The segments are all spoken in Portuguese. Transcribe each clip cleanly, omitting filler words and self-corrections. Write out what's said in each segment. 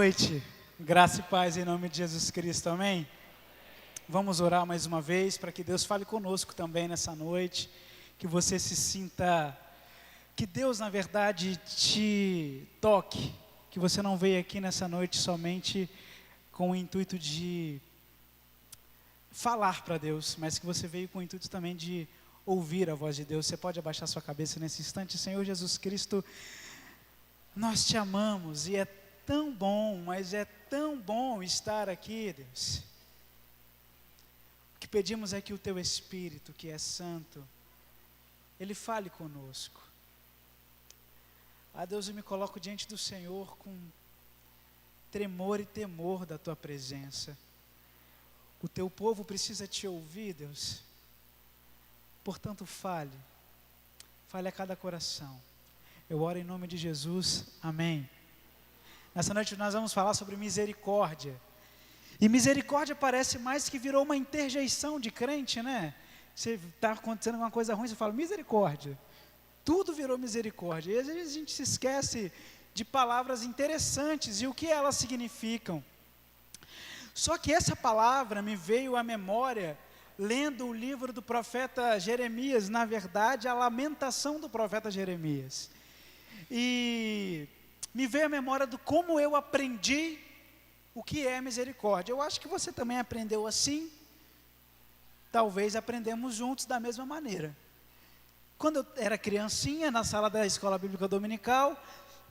noite, graça e paz em nome de Jesus Cristo, amém? Vamos orar mais uma vez para que Deus fale conosco também nessa noite, que você se sinta, que Deus na verdade te toque, que você não veio aqui nessa noite somente com o intuito de falar para Deus, mas que você veio com o intuito também de ouvir a voz de Deus. Você pode abaixar sua cabeça nesse instante. Senhor Jesus Cristo, nós te amamos e é tão bom, mas é tão bom estar aqui, Deus. O que pedimos é que o Teu Espírito, que é santo, Ele fale conosco. Deus, eu me coloco diante do Senhor com tremor e temor da Tua presença. O Teu povo precisa Te ouvir, Deus. Portanto, fale a cada coração. Eu oro em nome de Jesus, amém. Nessa noite nós vamos falar sobre misericórdia. E misericórdia parece mais que virou uma interjeição de crente, né? Você está acontecendo alguma coisa ruim, você fala misericórdia. Tudo virou misericórdia. E às vezes a gente se esquece de palavras interessantes e o que elas significam. Só que essa palavra me veio à memória lendo o livro do profeta Jeremias, na verdade a lamentação do profeta Jeremias. E me veio à memória do como eu aprendi o que é misericórdia. Eu acho que você também aprendeu assim. Talvez aprendemos juntos da mesma maneira. Quando eu era criancinha, na sala da escola bíblica dominical,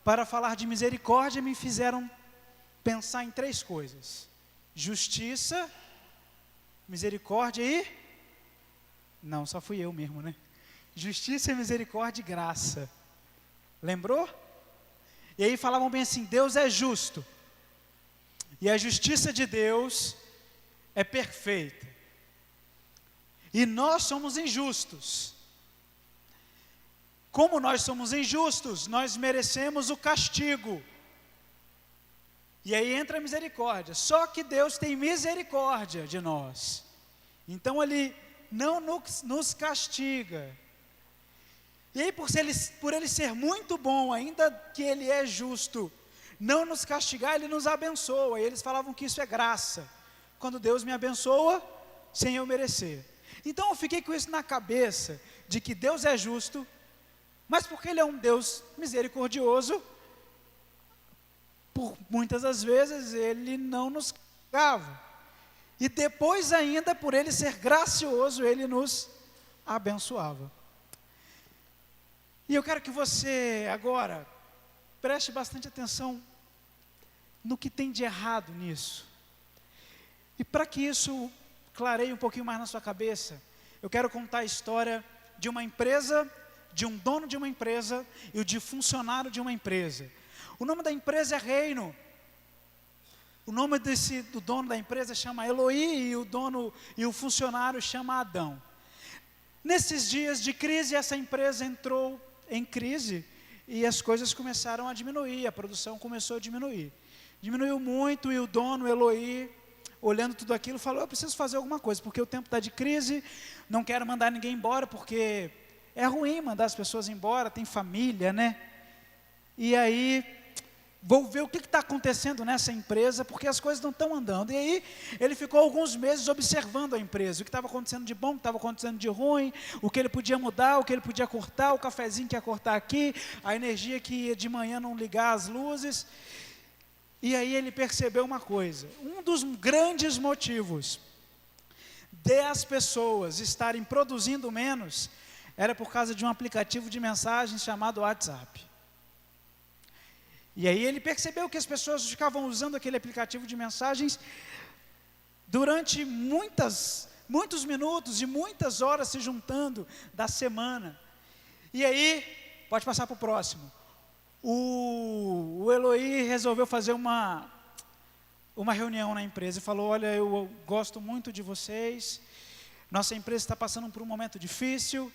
para falar de misericórdia, me fizeram pensar em 3 coisas: justiça, misericórdia e... Não, só fui eu mesmo, né? Justiça, misericórdia e graça. Lembrou? E aí falavam bem assim: Deus é justo, e a justiça de Deus é perfeita, e nós somos injustos. Como nós somos injustos, nós merecemos o castigo. E aí entra a misericórdia. Só que Deus tem misericórdia de nós. Então Ele não nos castiga. E aí por ele ser muito bom, ainda que Ele é justo, não nos castigar, Ele nos abençoa. E eles falavam que isso é graça. Quando Deus me abençoa, sem eu merecer. Então eu fiquei com isso na cabeça, de que Deus é justo, mas porque Ele é um Deus misericordioso, por muitas das vezes Ele não nos castigava. E depois ainda, por Ele ser gracioso, Ele nos abençoava. E eu quero que você agora preste bastante atenção no que tem de errado nisso. E para que isso clareie um pouquinho mais na sua cabeça, eu quero contar a história de uma empresa, de um dono de uma empresa e de funcionário de uma empresa. O nome da empresa é Reino. O nome do dono da empresa chama Eloí e o funcionário chama Adão. Nesses dias de crise, essa empresa entrou em crise e as coisas começaram a diminuir, a produção começou a diminuir. Diminuiu muito e o dono, Eloí, olhando tudo aquilo, falou: eu preciso fazer alguma coisa, porque o tempo está de crise, não quero mandar ninguém embora, porque é ruim mandar as pessoas embora, tem família, né? E aí, vou ver o que está acontecendo nessa empresa, porque as coisas não estão andando. E aí, ele ficou alguns meses observando a empresa, o que estava acontecendo de bom, o que estava acontecendo de ruim, o que ele podia mudar, o que ele podia cortar, o cafezinho que ia cortar aqui, a energia que ia de manhã não ligar as luzes. E aí ele percebeu uma coisa: um dos grandes motivos das pessoas estarem produzindo menos era por causa de um aplicativo de mensagens chamado WhatsApp. E aí ele percebeu que as pessoas ficavam usando aquele aplicativo de mensagens durante muitos minutos e muitas horas se juntando da semana. E aí, pode passar para o próximo. O Eloí resolveu fazer uma reunião na empresa e falou: olha, eu gosto muito de vocês, nossa empresa está passando por um momento difícil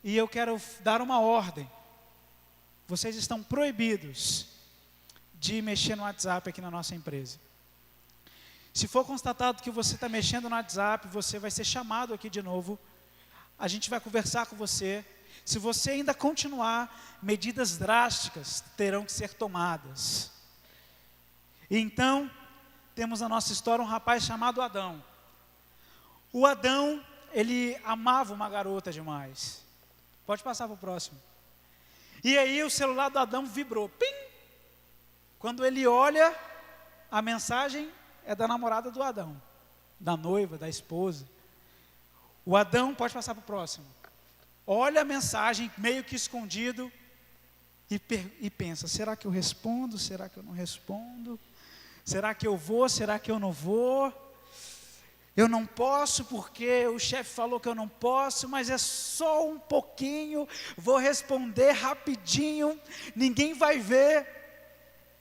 e eu quero dar uma ordem. Vocês estão proibidos de mexer no WhatsApp aqui na nossa empresa. Se for constatado que você está mexendo no WhatsApp, você vai ser chamado aqui de novo. A gente vai conversar com você. Se você ainda continuar, medidas drásticas terão que ser tomadas. E então, temos na nossa história um rapaz chamado Adão. O Adão, ele amava uma garota demais. Pode passar para o próximo. E aí o celular do Adão vibrou. Pim! Quando ele olha, a mensagem é da namorada do Adão, da noiva, da esposa. O Adão, pode passar para o próximo. Olha a mensagem, meio que escondido, e pensa, será que eu respondo? Será que eu não respondo? Será que eu vou? Será que eu não vou? Eu não posso porque o chefe falou que eu não posso, mas é só um pouquinho, vou responder rapidinho, ninguém vai ver.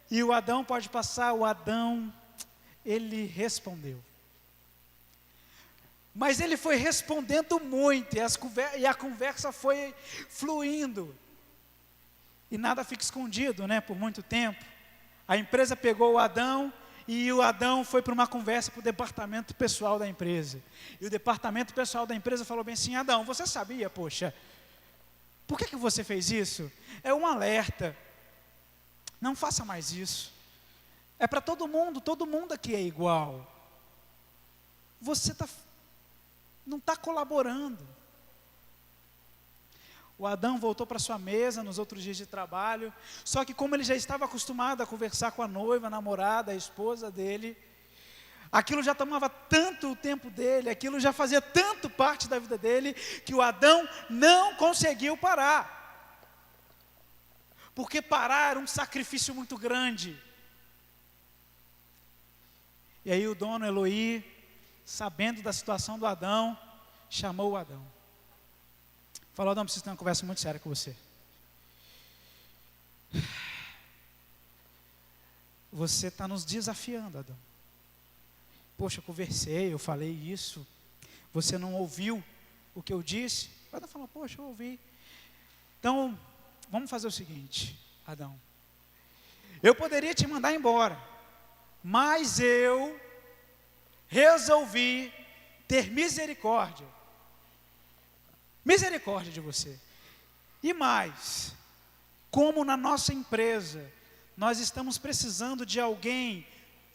E o Adão, pode passar, o Adão, ele respondeu. Mas ele foi respondendo muito, e a conversa foi fluindo. E nada fica escondido, né, por muito tempo. A empresa pegou o Adão, e o Adão foi para uma conversa para o departamento pessoal da empresa. E o departamento pessoal da empresa falou bem assim, Adão, você sabia, poxa, por que você fez isso? É um alerta, não faça mais isso. É para todo mundo aqui é igual. Você não está colaborando. O Adão voltou para sua mesa nos outros dias de trabalho, só que como ele já estava acostumado a conversar com a noiva, a namorada, a esposa dele, aquilo já tomava tanto o tempo dele, aquilo já fazia tanto parte da vida dele, que o Adão não conseguiu parar. Porque parar era um sacrifício muito grande. E aí o dono Eloí, sabendo da situação do Adão, chamou o Adão. Falou, Adão, preciso ter uma conversa muito séria com você. Você está nos desafiando, Adão. Poxa, eu conversei, eu falei isso. Você não ouviu o que eu disse? O Adão falou, poxa, eu ouvi. Então, vamos fazer o seguinte, Adão. Eu poderia te mandar embora, mas eu resolvi ter misericórdia de você. E mais, como na nossa empresa, nós estamos precisando de alguém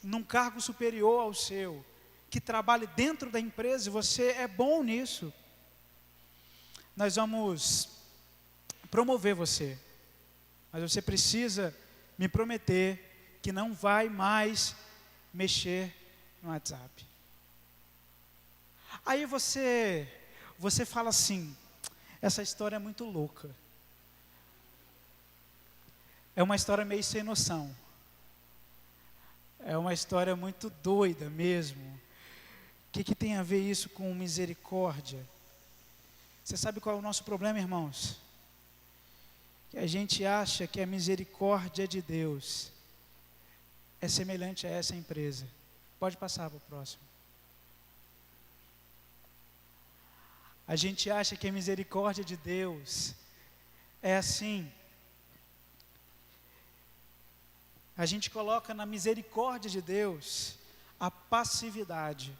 num cargo superior ao seu, que trabalhe dentro da empresa, e você é bom nisso, nós vamos promover você, mas você precisa me prometer que não vai mais mexer no WhatsApp. Aí você fala assim, essa história é muito louca. É uma história meio sem noção. É uma história muito doida mesmo. O que tem a ver isso com misericórdia? Você sabe qual é o nosso problema, irmãos? Que a gente acha que a misericórdia de Deus é semelhante a essa empresa. Pode passar para o próximo. A gente acha que a misericórdia de Deus é assim. A gente coloca na misericórdia de Deus a passividade.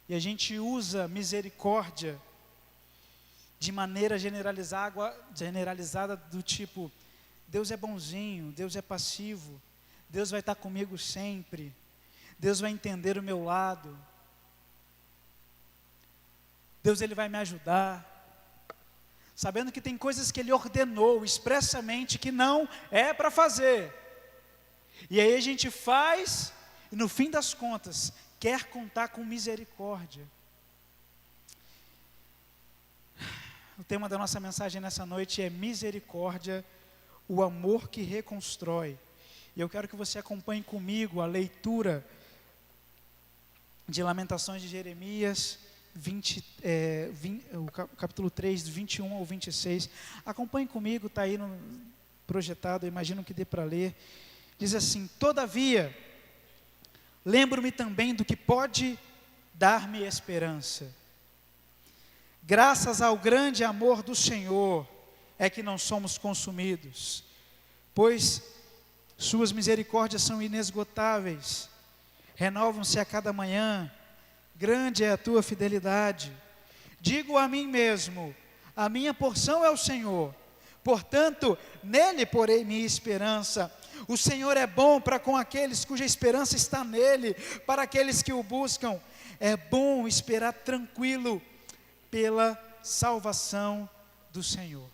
E a gente usa misericórdia de maneira generalizada do tipo, Deus é bonzinho, Deus é passivo, Deus vai estar comigo sempre, Deus vai entender o meu lado, Deus ele vai me ajudar, sabendo que tem coisas que Ele ordenou expressamente que não é para fazer, e aí a gente faz, e no fim das contas, quer contar com misericórdia. O tema da nossa mensagem nessa noite é misericórdia, o amor que reconstrói, e eu quero que você acompanhe comigo a leitura de Lamentações de Jeremias, o capítulo 3, do 21 ao 26, acompanhe comigo, está aí projetado, eu imagino que dê para ler, diz assim, todavia, lembro-me também do que pode dar-me esperança, graças ao grande amor do Senhor, é que não somos consumidos, pois suas misericórdias são inesgotáveis, renovam-se a cada manhã, grande é a tua fidelidade. Digo a mim mesmo, a minha porção é o Senhor, portanto, nele porei minha esperança. O Senhor é bom para com aqueles cuja esperança está nele, para aqueles que o buscam. É bom esperar tranquilo pela salvação do Senhor.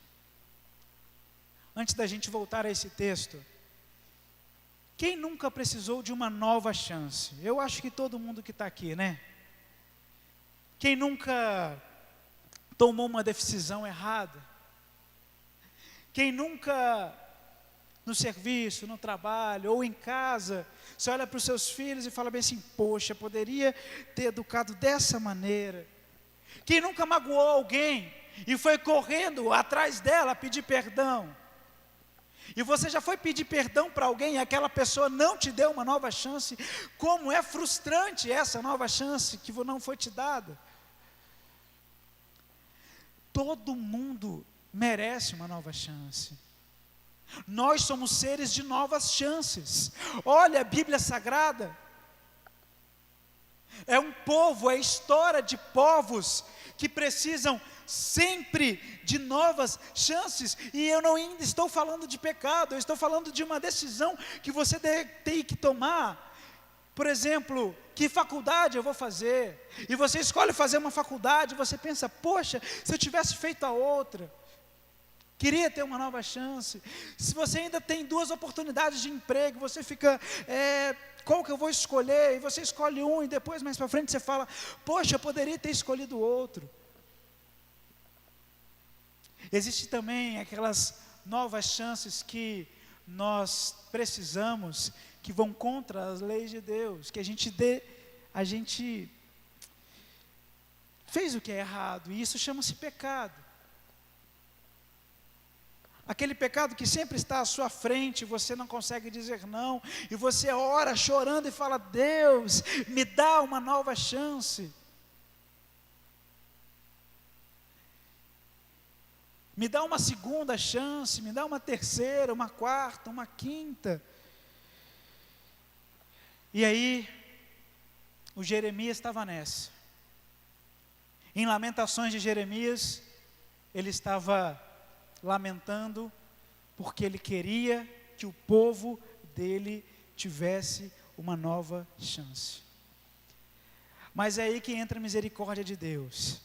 Antes da gente voltar a esse texto, quem nunca precisou de uma nova chance? Eu acho que todo mundo que está aqui, né? Quem nunca tomou uma decisão errada? Quem nunca, no serviço, no trabalho ou em casa, você olha para os seus filhos e fala bem assim: poxa, poderia ter educado dessa maneira. Quem nunca magoou alguém e foi correndo atrás dela pedir perdão? E você já foi pedir perdão para alguém e aquela pessoa não te deu uma nova chance? Como é frustrante essa nova chance que não foi te dada. Todo mundo merece uma nova chance. Nós somos seres de novas chances. Olha a Bíblia Sagrada. É um povo, é a história de povos que precisam sempre de novas chances. E eu não ainda estou falando de pecado, eu estou falando de uma decisão que você tem que tomar. Por exemplo, que faculdade eu vou fazer? E você escolhe fazer uma faculdade, você pensa: poxa, se eu tivesse feito a outra, queria ter uma nova chance. Se você ainda tem 2 oportunidades de emprego, você fica, qual que eu vou escolher? E você escolhe um e depois mais para frente você fala: poxa, eu poderia ter escolhido o outro. Existem também aquelas novas chances que nós precisamos, que vão contra as leis de Deus, que a gente fez o que é errado, e isso chama-se pecado. Aquele pecado que sempre está à sua frente, você não consegue dizer não, e você ora chorando e fala: Deus, me dá uma nova chance. Me dá uma segunda chance, me dá uma terceira, uma quarta, uma quinta. E aí, o Jeremias estava nessa. Em Lamentações de Jeremias, ele estava lamentando, porque ele queria que o povo dele tivesse uma nova chance. Mas é aí que entra a misericórdia de Deus.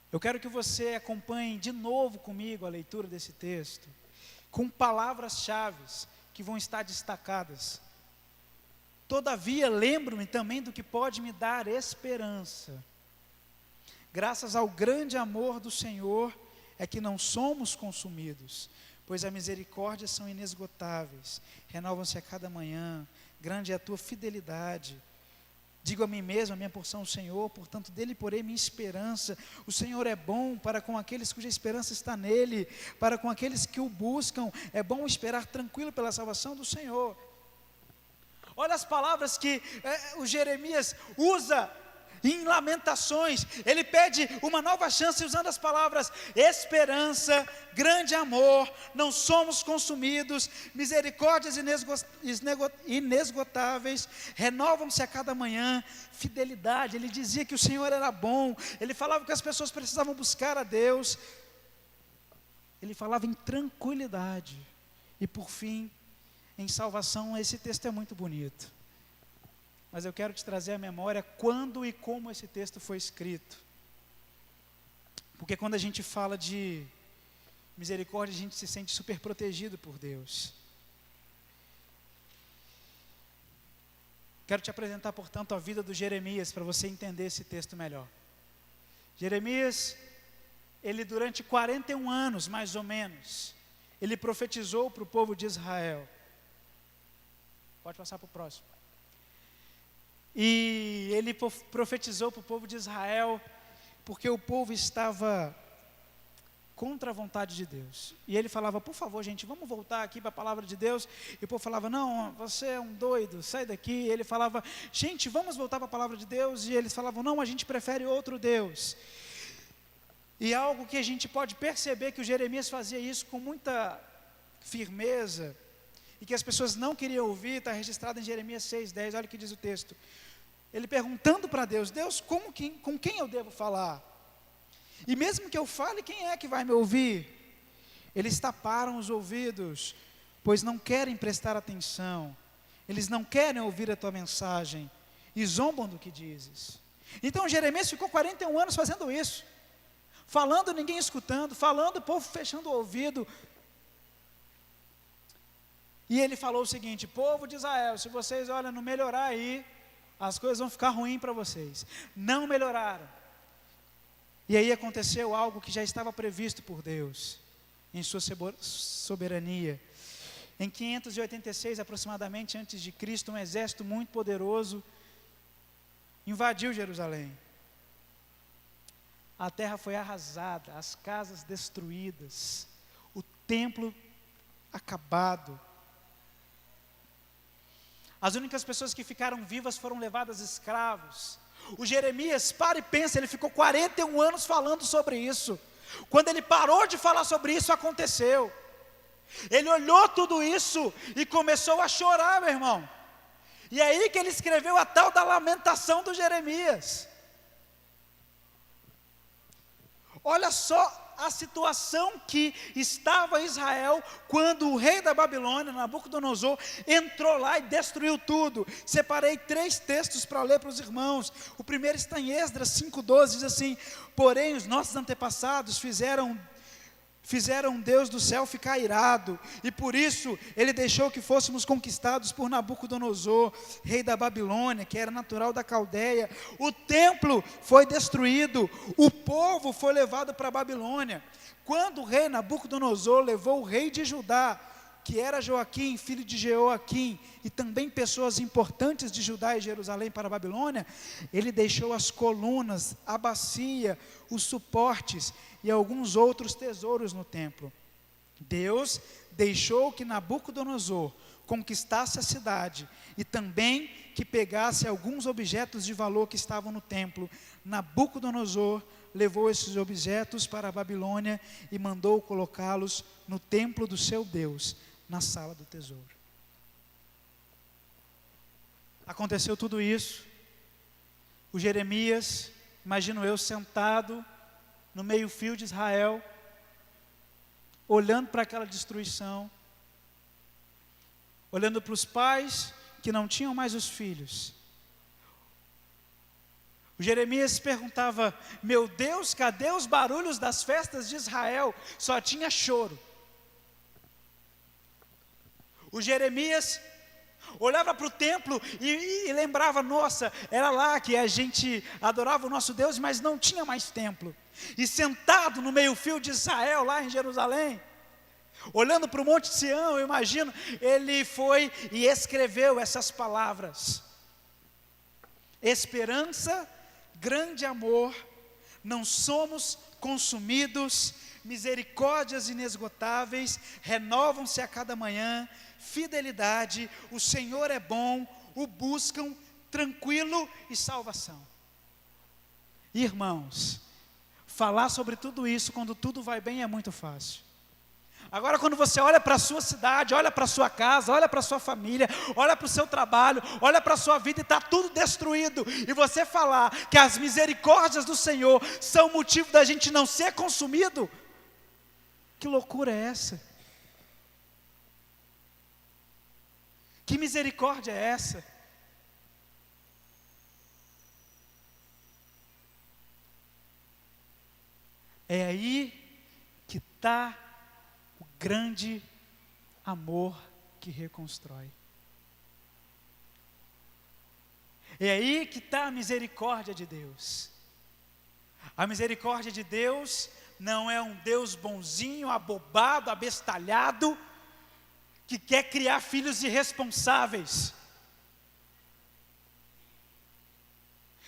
Eu quero que você acompanhe de novo comigo a leitura desse texto, com palavras-chave que vão estar destacadas. Todavia, lembro-me também do que pode me dar esperança. Graças ao grande amor do Senhor, é que não somos consumidos, pois as misericórdias são inesgotáveis, renovam-se a cada manhã, grande é a tua fidelidade. Digo a mim mesmo, a minha porção é o Senhor, portanto dele porei minha esperança. O Senhor é bom para com aqueles cuja esperança está nele, para com aqueles que o buscam. É bom esperar tranquilo pela salvação do Senhor. Olha as palavras que o Jeremias usa em Lamentações. Ele pede uma nova chance usando as palavras: esperança, grande amor, não somos consumidos, misericórdias inesgotáveis, renovam-se a cada manhã, fidelidade. Ele dizia que o Senhor era bom, ele falava que as pessoas precisavam buscar a Deus, ele falava em tranquilidade, e por fim, em salvação. Esse texto é muito bonito. Mas eu quero te trazer à memória quando e como esse texto foi escrito. Porque quando a gente fala de misericórdia, a gente se sente super protegido por Deus. Quero te apresentar, portanto, a vida do Jeremias, para você entender esse texto melhor. Jeremias, ele durante 41 anos, mais ou menos, ele profetizou para o povo de Israel. Pode passar para o próximo. E ele profetizou para o povo de Israel, porque o povo estava contra a vontade de Deus. E ele falava: por favor, gente, vamos voltar aqui para a palavra de Deus. E o povo falava: não, você é um doido, sai daqui. E ele falava: gente, vamos voltar para a palavra de Deus. E eles falavam: não, a gente prefere outro Deus. E algo que a gente pode perceber, que o Jeremias fazia isso com muita firmeza, e que as pessoas não queriam ouvir, está registrado em Jeremias 6:10, olha o que diz o texto. Ele perguntando para Deus: Deus, com quem eu devo falar? E mesmo que eu fale, quem é que vai me ouvir? Eles taparam os ouvidos, pois não querem prestar atenção, eles não querem ouvir a tua mensagem, e zombam do que dizes. Então Jeremias ficou 41 anos fazendo isso, falando, ninguém escutando, falando, o povo fechando o ouvido. E ele falou o seguinte: povo de Israel, se vocês, olha, não melhorar aí, as coisas vão ficar ruins para vocês. Não melhoraram. E aí aconteceu algo que já estava previsto por Deus, em sua soberania. Em 586 aproximadamente antes de Cristo, um exército muito poderoso invadiu Jerusalém. A terra foi arrasada, as casas destruídas, o templo acabado. As únicas pessoas que ficaram vivas foram levadas escravos. O Jeremias, para e pensa, ele ficou 41 anos falando sobre isso. Quando ele parou de falar sobre isso, aconteceu. Ele olhou tudo isso e começou a chorar, meu irmão. E é aí que ele escreveu a tal da lamentação do Jeremias. Olha só a situação que estava Israel quando o rei da Babilônia, Nabucodonosor, entrou lá e destruiu tudo. Separei 3 textos para ler para os irmãos. O primeiro está em Esdras 5:12, diz assim: porém os nossos antepassados fizeram Deus do céu ficar irado, e por isso ele deixou que fôssemos conquistados por Nabucodonosor, rei da Babilônia, que era natural da Caldeia. O templo foi destruído, o povo foi levado para a Babilônia. Quando o rei Nabucodonosor levou o rei de Judá, que era Joaquim, filho de Jeoaquim, e também pessoas importantes de Judá e Jerusalém para a Babilônia, ele deixou as colunas, a bacia, os suportes e alguns outros tesouros no templo. Deus deixou que Nabucodonosor conquistasse a cidade e também que pegasse alguns objetos de valor que estavam no templo. Nabucodonosor levou esses objetos para a Babilônia e mandou colocá-los no templo do seu Deus, na sala do tesouro. Aconteceu tudo isso. O Jeremias, imagino eu, sentado no meio-fio de Israel, olhando para aquela destruição, olhando para os pais que não tinham mais os filhos. O Jeremias perguntava: meu Deus, cadê os barulhos das festas de Israel? Só tinha choro. O Jeremias olhava para o templo e lembrava: nossa, era lá que a gente adorava o nosso Deus, mas não tinha mais templo. E sentado no meio-fio de Israel, lá em Jerusalém, olhando para o Monte Sião, eu imagino, ele foi e escreveu essas palavras: esperança, grande amor, não somos consumidos, misericórdias inesgotáveis, renovam-se a cada manhã, fidelidade, o Senhor é bom, o buscam, tranquilo e salvação. Irmãos, falar sobre tudo isso quando tudo vai bem é muito fácil. Agora, quando você olha para a sua cidade, olha para a sua casa, olha para a sua família, olha para o seu trabalho, olha para a sua vida e está tudo destruído, e você falar que as misericórdias do Senhor são motivo da gente não ser consumido, que loucura é essa? Que misericórdia é essa? É aí que está o grande amor que reconstrói. É aí que está a misericórdia de Deus. A misericórdia de Deus não é um Deus bonzinho, abobado, abestalhado, que quer criar filhos irresponsáveis.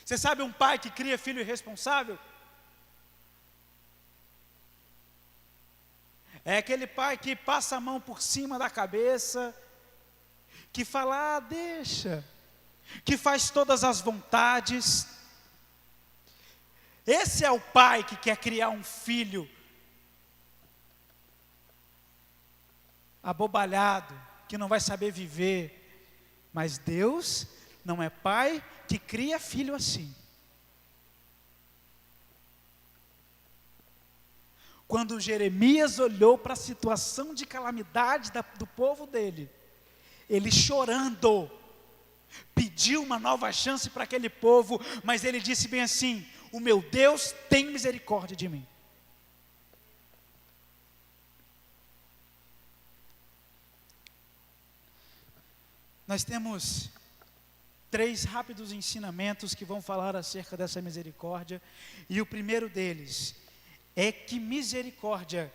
Você sabe um pai que cria filho irresponsável? É aquele pai que passa a mão por cima da cabeça, que fala: ah, deixa, que faz todas as vontades. Esse é o pai que quer criar um filho abobalhado, que não vai saber viver. Mas Deus não é pai que cria filho assim. Quando Jeremias olhou para a situação de calamidade do povo dele, ele chorando, pediu uma nova chance para aquele povo, mas ele disse bem assim: o meu Deus tem misericórdia de mim. Nós temos 3 rápidos ensinamentos que vão falar acerca dessa misericórdia, e o primeiro deles é que misericórdia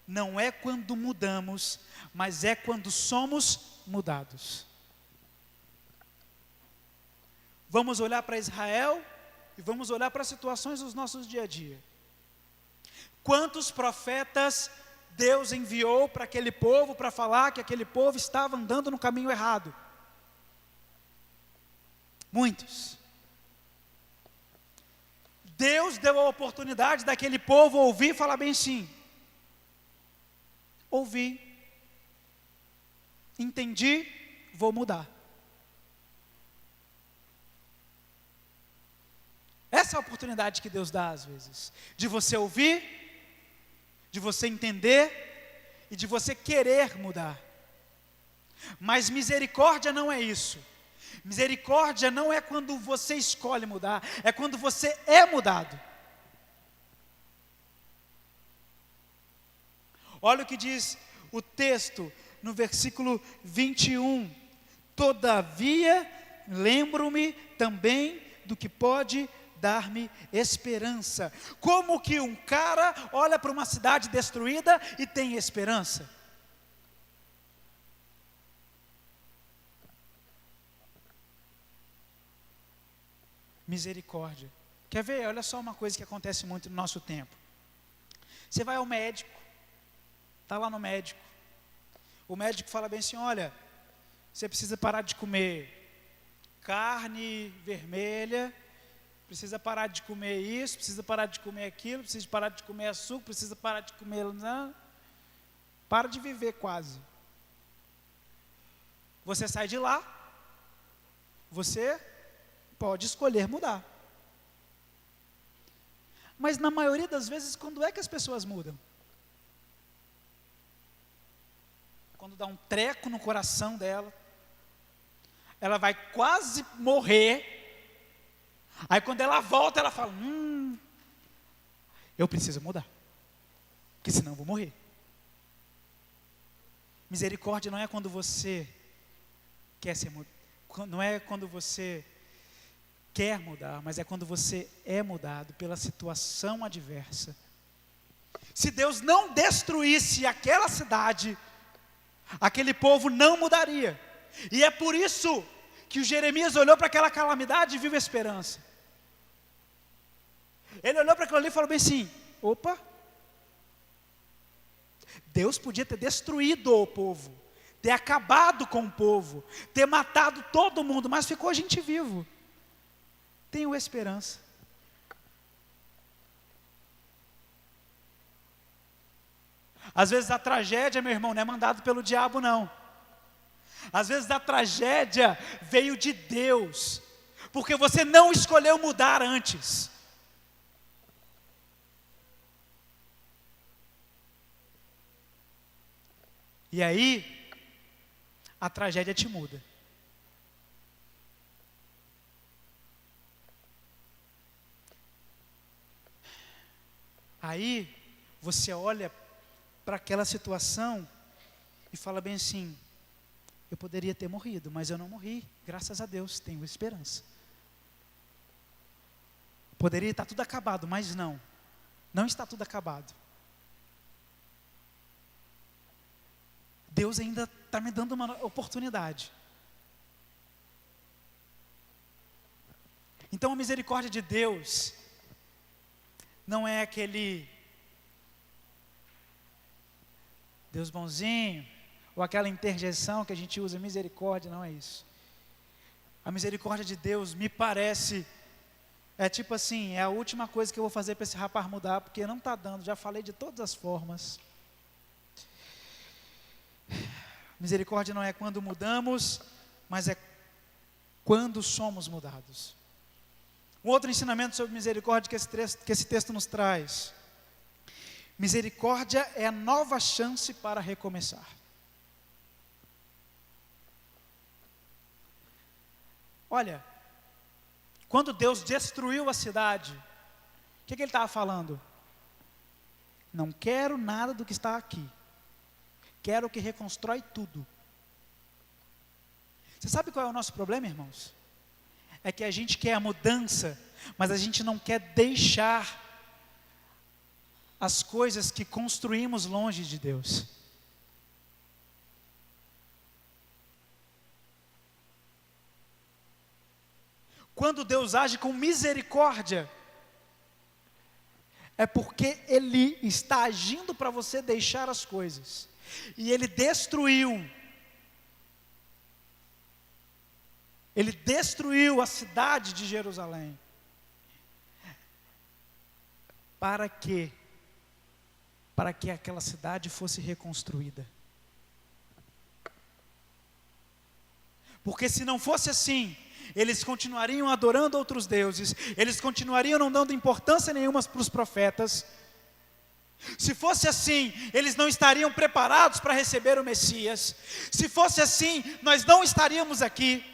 não é quando mudamos, mas é quando somos mudados. Vamos olhar para Israel e vamos olhar para as situações dos nossos dia a dia. Quantos profetas Deus enviou para aquele povo para falar que aquele povo estava andando no caminho errado? Muitos. Deus deu a oportunidade daquele povo ouvir e falar bem assim: ouvi, entendi, vou mudar. Essa é a oportunidade que Deus dá às vezes, de você ouvir, de você entender e de você querer mudar. Mas misericórdia não é isso. Misericórdia não é quando você escolhe mudar, é quando você é mudado. Olha o que diz o texto no versículo 21. Todavia, lembro-me também do que pode dar-me esperança. Como que um cara olha para uma cidade destruída e tem esperança? Misericórdia. Quer ver? Olha só uma coisa que acontece muito no nosso tempo. Você vai ao médico, está lá no médico, o médico fala bem assim: olha, você precisa parar de comer carne vermelha, precisa parar de comer isso, precisa parar de comer aquilo, precisa parar de comer açúcar, precisa parar de comer... Não, para de viver quase. Você sai de lá, você pode escolher mudar. Mas na maioria das vezes, quando é que as pessoas mudam? Quando dá um treco no coração dela, ela vai quase morrer, aí quando ela volta, ela fala: eu preciso mudar, porque senão eu vou morrer. Misericórdia não é quando você quer ser mudado, não é quando você quer mudar, mas é quando você é mudado pela situação adversa. Se Deus não destruísse aquela cidade, aquele povo não mudaria. E é por isso que o Jeremias olhou para aquela calamidade e viu esperança. Ele olhou para aquilo ali e falou bem assim: opa, Deus podia ter destruído o povo, ter acabado com o povo, ter matado todo mundo, mas ficou gente vivo. Tenho esperança. Às vezes a tragédia, meu irmão, não é mandado pelo diabo, não. Às vezes a tragédia veio de Deus, porque você não escolheu mudar antes. E aí, a tragédia te muda. Aí, você olha para aquela situação e fala bem assim: eu poderia ter morrido, mas eu não morri, graças a Deus, tenho esperança. Poderia estar tudo acabado, mas não está tudo acabado. Deus ainda está me dando uma oportunidade. Então a misericórdia de Deus não é aquele Deus bonzinho, ou aquela interjeição que a gente usa, misericórdia, não é isso. A misericórdia de Deus me parece, é tipo assim, é a última coisa que eu vou fazer para esse rapaz mudar, porque não está dando, já falei de todas as formas. Misericórdia não é quando mudamos, mas é quando somos mudados. Um outro ensinamento sobre misericórdia que esse texto nos traz: Misericórdia é a nova chance para recomeçar. Olha, quando Deus destruiu a cidade, o que ele estava falando? Não quero nada do que está aqui. Quero que reconstrói tudo. Você sabe qual é o nosso problema, irmãos? É que a gente quer a mudança, mas a gente não quer deixar as coisas que construímos longe de Deus. Quando Deus age com misericórdia, é porque Ele está agindo para você deixar as coisas. E Ele destruiu a cidade de Jerusalém. Para quê? Para que aquela cidade fosse reconstruída. Porque se não fosse assim, eles continuariam adorando outros deuses, eles continuariam não dando importância nenhuma para os profetas. Se fosse assim, eles não estariam preparados para receber o Messias. Se fosse assim, nós não estaríamos aqui.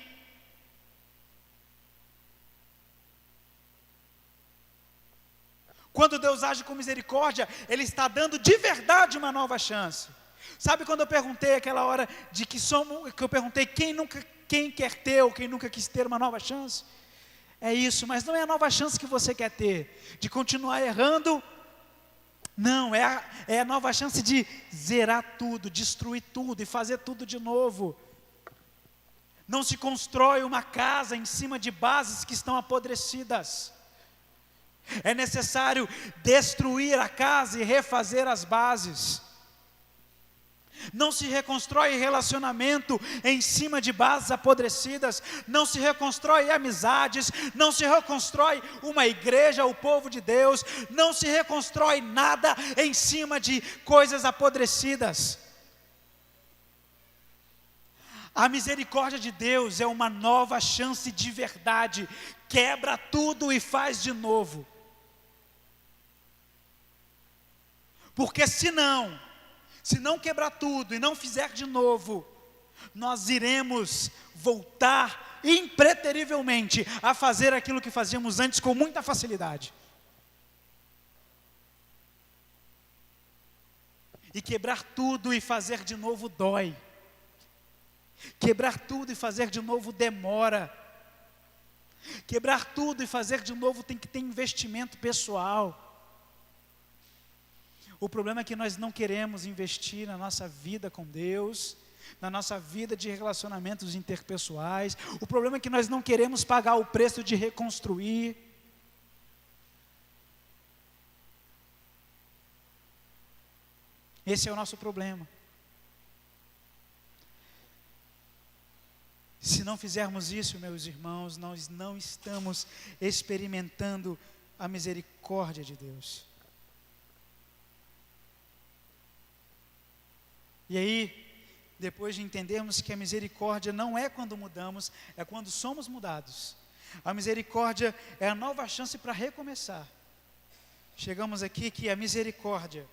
Quando Deus age com misericórdia, Ele está dando de verdade uma nova chance. Sabe quando eu perguntei aquela hora que eu perguntei quem quer ter ou quem nunca quis ter uma nova chance? É isso, mas não é a nova chance que você quer ter, de continuar errando. Não, é a nova chance de zerar tudo, destruir tudo e fazer tudo de novo. Não se constrói uma casa em cima de bases que estão apodrecidas. É necessário destruir a casa e refazer as bases. Não se reconstrói relacionamento em cima de bases apodrecidas. Não se reconstrói amizades. Não se reconstrói uma igreja, o povo de Deus. Não se reconstrói nada em cima de coisas apodrecidas. A misericórdia de Deus é uma nova chance de verdade. Quebra tudo e faz de novo. Porque se não quebrar tudo e não fizer de novo, nós iremos voltar impreterivelmente a fazer aquilo que fazíamos antes com muita facilidade. E quebrar tudo e fazer de novo dói. Quebrar tudo e fazer de novo demora. Quebrar tudo e fazer de novo tem que ter investimento pessoal. O problema é que nós não queremos investir na nossa vida com Deus, na nossa vida de relacionamentos interpessoais. O problema é que nós não queremos pagar o preço de reconstruir. Esse é o nosso problema. Se não fizermos isso, meus irmãos, nós não estamos experimentando a misericórdia de Deus. E aí, depois de entendermos que a misericórdia não é quando mudamos, é quando somos mudados. A misericórdia é a nova chance para recomeçar. Chegamos aqui que a misericórdia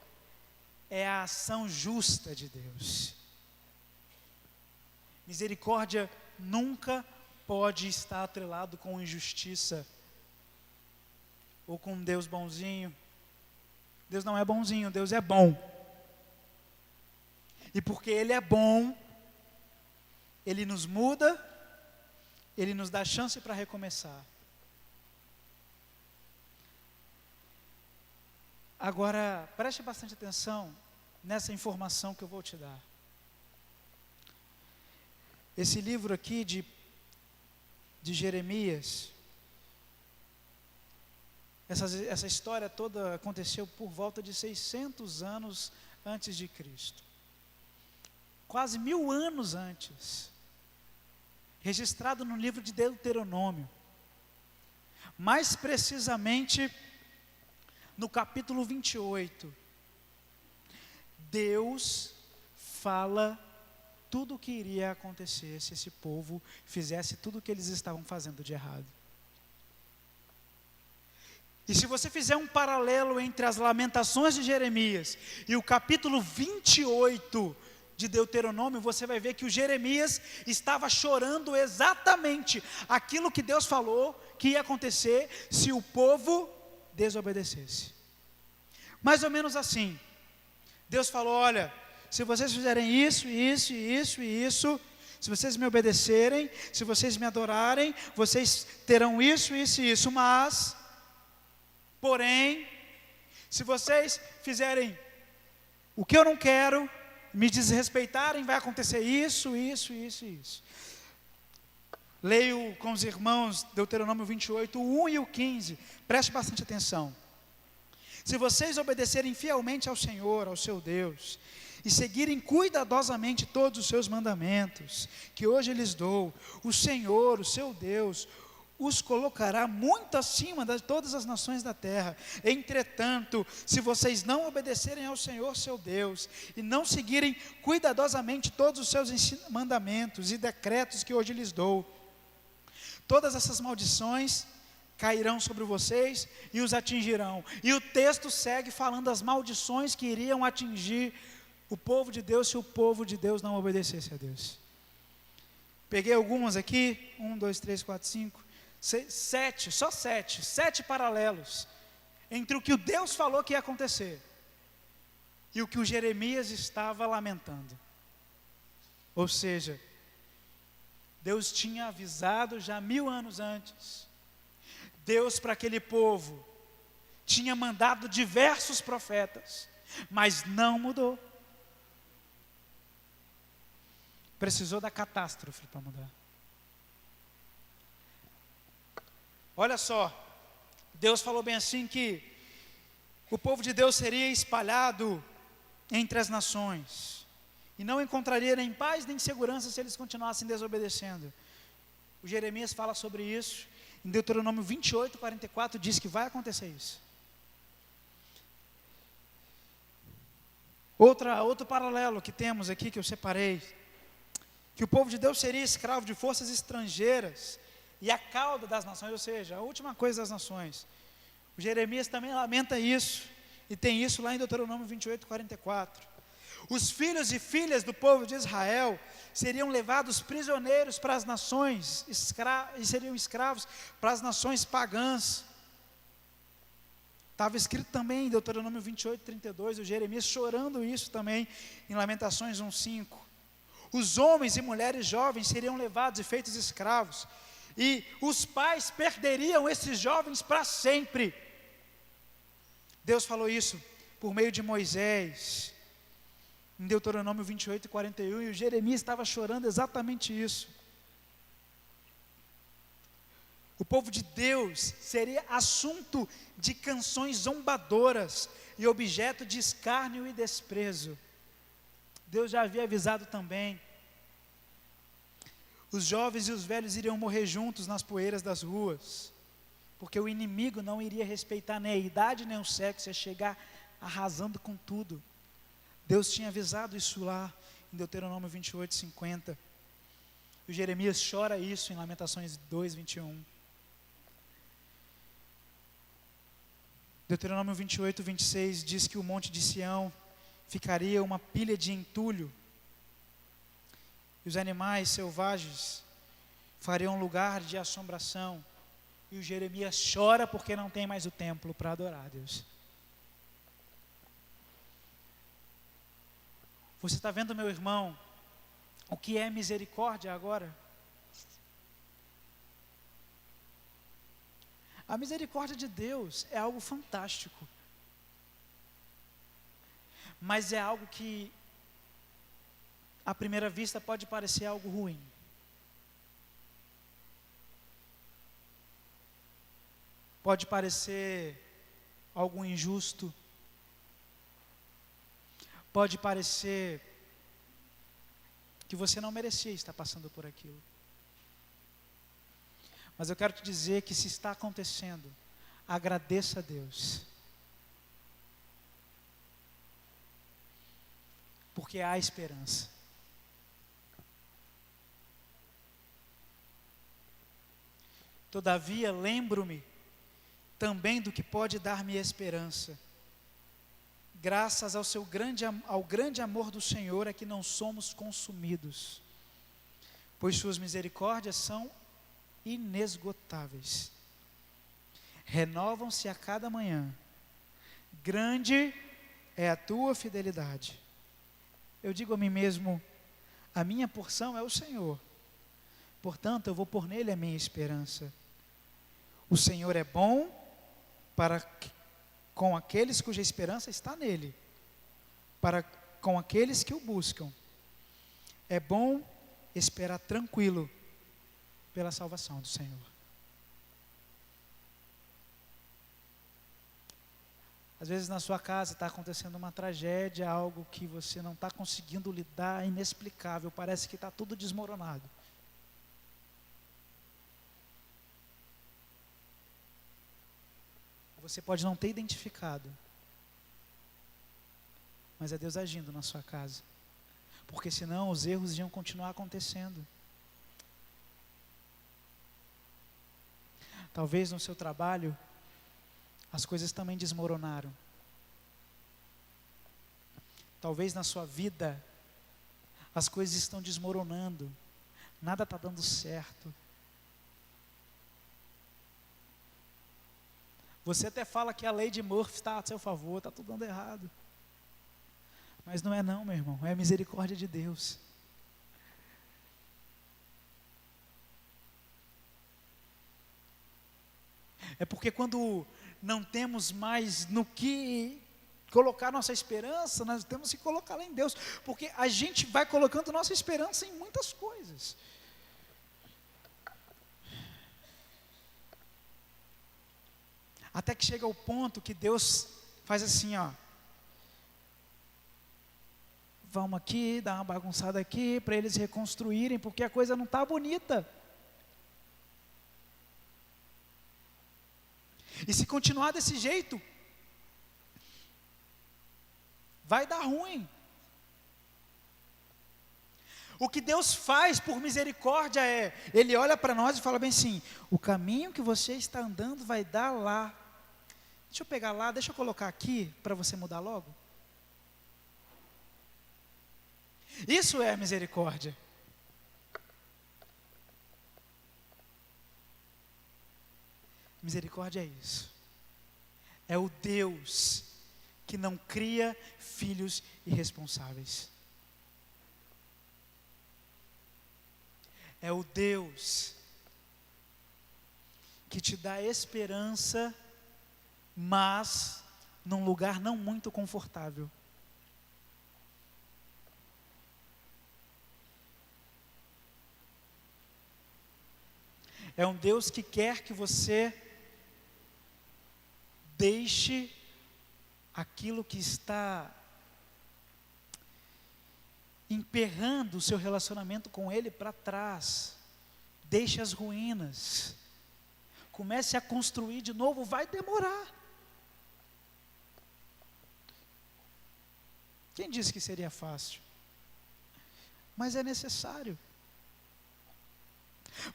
é a ação justa de Deus. Misericórdia nunca pode estar atrelado com injustiça ou com um Deus bonzinho. Deus não é bonzinho, Deus é bom. E porque Ele é bom, Ele nos muda, Ele nos dá chance para recomeçar. Agora, preste bastante atenção nessa informação que eu vou te dar. Esse livro aqui de Jeremias, essa história toda aconteceu por volta de 600 anos antes de Cristo. Quase 1000 anos antes. Registrado no livro de Deuteronômio. Mais precisamente, no capítulo 28. Deus fala tudo o que iria acontecer se esse povo fizesse tudo o que eles estavam fazendo de errado. E se você fizer um paralelo entre as lamentações de Jeremias e o capítulo 28 de Deuteronômio, você vai ver que o Jeremias estava chorando exatamente aquilo que Deus falou que ia acontecer se o povo desobedecesse. Mais ou menos assim. Deus falou: olha, se vocês fizerem isso, isso, isso e isso, se vocês me obedecerem, se vocês me adorarem, vocês terão isso, isso e isso, mas, porém, se vocês fizerem o que eu não quero, me desrespeitarem, vai acontecer isso, isso, isso e isso. Leio com os irmãos Deuteronômio 28, o 1 e o 15, preste bastante atenção. Se vocês obedecerem fielmente ao Senhor, ao seu Deus, e seguirem cuidadosamente todos os seus mandamentos, que hoje lhes dou, o Senhor, o seu Deus, os colocará muito acima de todas as nações da terra. Entretanto, se vocês não obedecerem ao Senhor, seu Deus, e não seguirem cuidadosamente todos os seus mandamentos e decretos que hoje lhes dou, todas essas maldições cairão sobre vocês e os atingirão. E o texto segue falando das maldições que iriam atingir o povo de Deus se o povo de Deus não obedecesse a Deus. Peguei algumas aqui, 1, 2, 3, 4, 5, 6, 7, só 7 paralelos entre o que o Deus falou que ia acontecer e o que o Jeremias estava lamentando. Ou seja, Deus tinha avisado já 1000 anos antes. Deus, para aquele povo, tinha mandado diversos profetas, mas não mudou. Precisou da catástrofe para mudar. Olha só, Deus falou bem assim que o povo de Deus seria espalhado entre as nações e não encontraria nem paz nem segurança se eles continuassem desobedecendo. O Jeremias fala sobre isso. Em Deuteronômio 28, 44 diz que vai acontecer isso. Outro paralelo que temos aqui, que eu separei, que o povo de Deus seria escravo de forças estrangeiras e a cauda das nações, ou seja, a última coisa das nações. O Jeremias também lamenta isso, e tem isso lá em Deuteronômio 28, 44. Os filhos e filhas do povo de Israel seriam levados prisioneiros para as nações, e seriam escravos para as nações pagãs. Estava escrito também em Deuteronômio 28, 32, o Jeremias chorando isso também em Lamentações 1, 5. Os homens e mulheres jovens seriam levados e feitos escravos, e os pais perderiam esses jovens para sempre. Deus falou isso por meio de Moisés, em Deuteronômio 28, 41, e o Jeremias estava chorando exatamente isso. O povo de Deus seria assunto de canções zombadoras e objeto de escárnio e desprezo. Deus já havia avisado também. Os jovens e os velhos iriam morrer juntos nas poeiras das ruas, porque o inimigo não iria respeitar nem a idade nem o sexo, ia chegar arrasando com tudo. Deus tinha avisado isso lá em Deuteronômio 28, 50. O Jeremias chora isso em Lamentações 2, 21. Deuteronômio 28, 26 diz que o monte de Sião ficaria uma pilha de entulho, e os animais selvagens fariam lugar de assombração, e o Jeremias chora porque não tem mais o templo para adorar a Deus. Você está vendo, meu irmão, o que é misericórdia agora? A misericórdia de Deus é algo fantástico, mas é algo que, à primeira vista, pode parecer algo ruim. Pode parecer algo injusto. Pode parecer que você não merecia estar passando por aquilo. Mas eu quero te dizer que se está acontecendo, agradeça a Deus. Porque há esperança. Todavia, lembro-me também do que pode dar-me esperança. Graças ao grande amor do Senhor é que não somos consumidos, pois suas misericórdias são inesgotáveis. Renovam-se a cada manhã. Grande é a tua fidelidade. Eu digo a mim mesmo, a minha porção é o Senhor, portanto eu vou pôr nele a minha esperança. O Senhor é bom com aqueles cuja esperança está nele, com aqueles que o buscam. É bom esperar tranquilo pela salvação do Senhor. Às vezes na sua casa está acontecendo uma tragédia, algo que você não está conseguindo lidar, inexplicável, parece que está tudo desmoronado. Você pode não ter identificado, mas é Deus agindo na sua casa, porque senão os erros iam continuar acontecendo. Talvez no seu trabalho, as coisas também desmoronaram. Talvez na sua vida, as coisas estão desmoronando, nada está dando certo. Você até fala que a lei de Murphy está a seu favor, está tudo dando errado. Mas não é não, meu irmão, é a misericórdia de Deus. É porque quando não temos mais no que colocar nossa esperança, nós temos que colocá-la em Deus, porque a gente vai colocando nossa esperança em muitas coisas. Até que chega o ponto que Deus faz assim, ó. Vamos aqui, dar uma bagunçada aqui, para eles reconstruírem, porque a coisa não está bonita. E se continuar desse jeito, vai dar ruim. O que Deus faz por misericórdia Ele olha para nós e fala bem assim, o caminho que você está andando vai dar lá. Deixa eu pegar lá, deixa eu colocar aqui, para você mudar logo. Isso é a misericórdia. Misericórdia é isso. É o Deus que não cria filhos irresponsáveis. É o Deus que te dá esperança, mas num lugar não muito confortável. É um Deus que quer que você deixe aquilo que está emperrando o seu relacionamento com Ele para trás. Deixe as ruínas. Comece a construir de novo, vai demorar. Quem disse que seria fácil? Mas é necessário.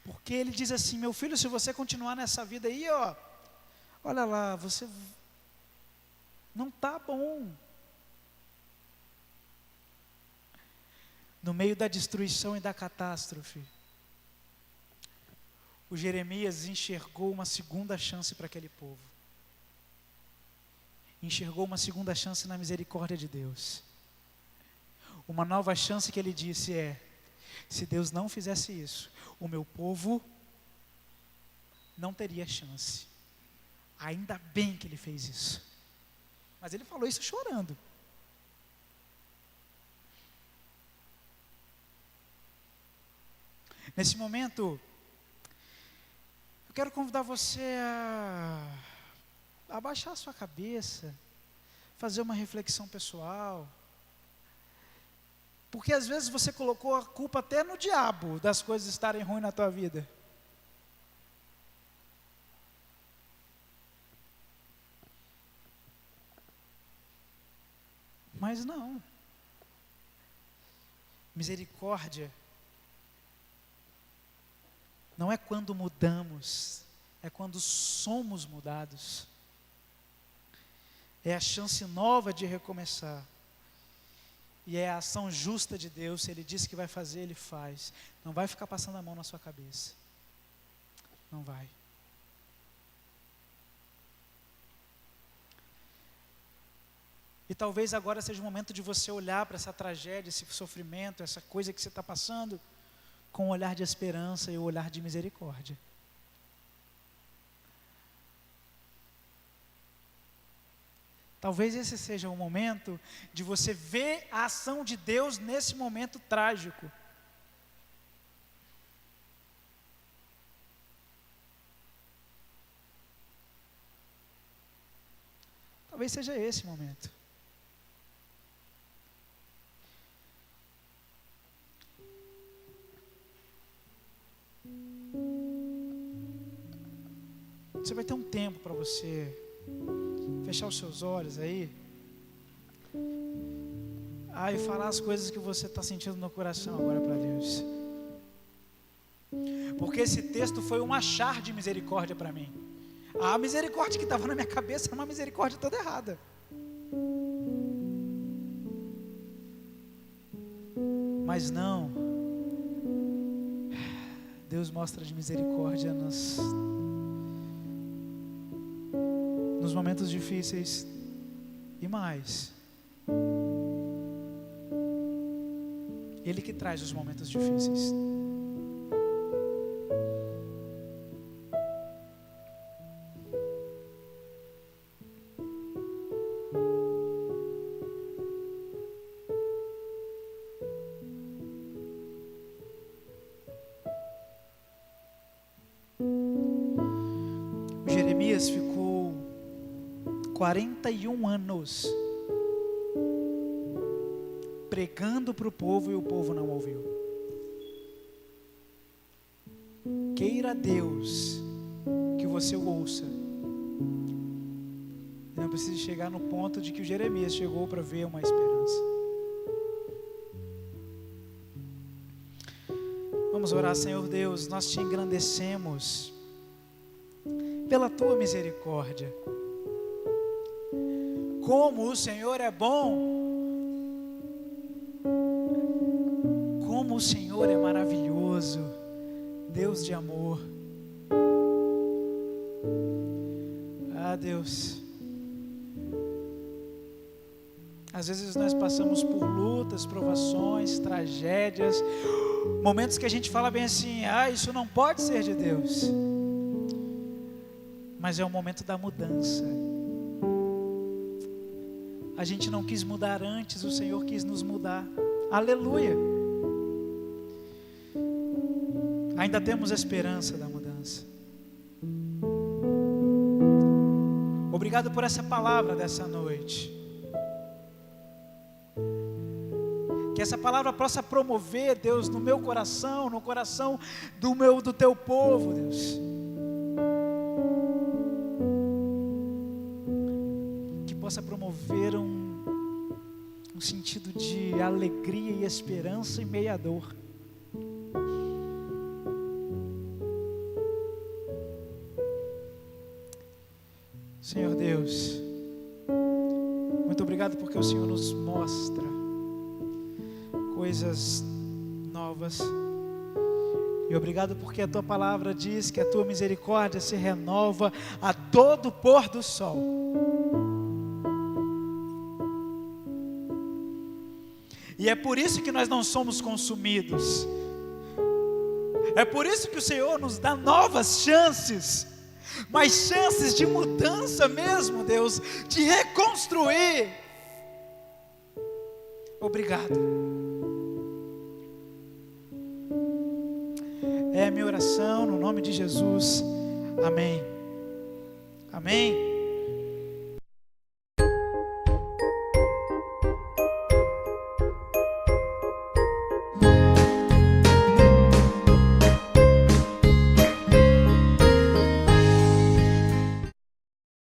Porque Ele diz assim, meu filho, se você continuar nessa vida aí, ó, olha lá, você não está bom. No meio da destruição e da catástrofe, o Jeremias enxergou uma segunda chance para aquele povo. Enxergou uma segunda chance na misericórdia de Deus. Uma nova chance que ele disse se Deus não fizesse isso, o meu povo não teria chance. Ainda bem que ele fez isso. Mas ele falou isso chorando. Nesse momento, eu quero convidar você a abaixar a sua cabeça, fazer uma reflexão pessoal. Porque às vezes você colocou a culpa até no diabo das coisas estarem ruins na tua vida. Mas não. Misericórdia não é quando mudamos, é quando somos mudados. É a chance nova de recomeçar. E é a ação justa de Deus. Se Ele disse que vai fazer, Ele faz. Não vai ficar passando a mão na sua cabeça. Não vai. E talvez agora seja o momento de você olhar para essa tragédia, esse sofrimento, essa coisa que você está passando, com um olhar de esperança e um olhar de misericórdia. Talvez esse seja o momento de você ver a ação de Deus nesse momento trágico. Talvez seja esse momento. Você vai ter um tempo para você fechar os seus olhos aí, e falar as coisas que você está sentindo no coração agora para Deus. Porque esse texto foi um achar de misericórdia para mim. A misericórdia que estava na minha cabeça era uma misericórdia toda errada. Mas não, Deus mostra de misericórdia nos momentos difíceis e mais. Ele que traz os momentos difíceis. Jeremias ficou 41 anos pregando para o povo e o povo não ouviu. Queira Deus que você o ouça. Não precisa chegar no ponto de que o Jeremias chegou para ver uma esperança. Vamos orar. Senhor Deus, nós te engrandecemos pela tua misericórdia. Como o Senhor é bom, como o Senhor é maravilhoso, Deus de amor. Deus, às vezes nós passamos por lutas, provações, tragédias, momentos que a gente fala bem assim, isso não pode ser de Deus, mas é o momento da mudança. A gente não quis mudar antes, o Senhor quis nos mudar. Aleluia! Ainda temos esperança da mudança. Obrigado por essa palavra dessa noite. Que essa palavra possa promover, Deus, no meu coração, no coração do teu povo, Deus. Que possa promover um sentido de alegria e esperança em meio à dor. Senhor Deus, muito obrigado porque o Senhor nos mostra coisas novas. E obrigado porque a tua palavra diz que a tua misericórdia se renova a todo pôr do sol. E é por isso que nós não somos consumidos. É por isso que o Senhor nos dá novas chances. Mas chances de mudança mesmo, Deus, de reconstruir. Obrigado. É a minha oração no nome de Jesus. Amém. Amém.